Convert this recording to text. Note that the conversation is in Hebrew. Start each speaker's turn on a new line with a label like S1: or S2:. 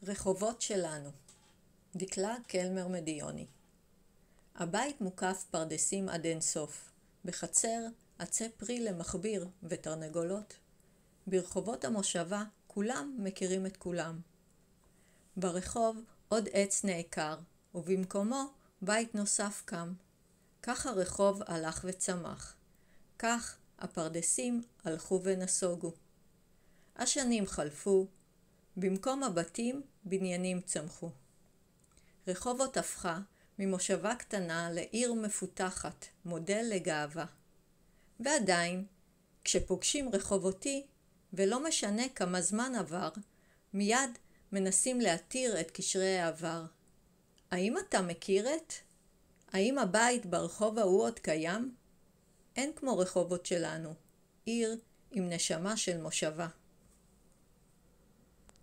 S1: רחובות שלנו. דקלה קלמר מדיוני. הבית מוקף פרדסים עד אין סוף. בחצר עצי פרי למחביר ותרנגולות. ברחובות המושבה כולם מכירים את כולם. ברחוב עוד עץ נעקר, ובמקומו בית נוסף קם. כך הרחוב הלך וצמח. כך הפרדסים הלכו ונסוגו. השנים חלפו, במקום הבתים בניינים צמחו. רחובות הפכה ממושבה קטנה לעיר מפותחת, מודל לגאווה. ועדיין, כשפוגשים רחובותי, ולא משנה כמה זמן עבר, מיד מנסים להתיר את קשרי העבר. האם אתה מכיר את? האם הבית ברחוב ההוא עוד קיים? אין כמו רחובות שלנו, עיר עם נשמה של מושבה.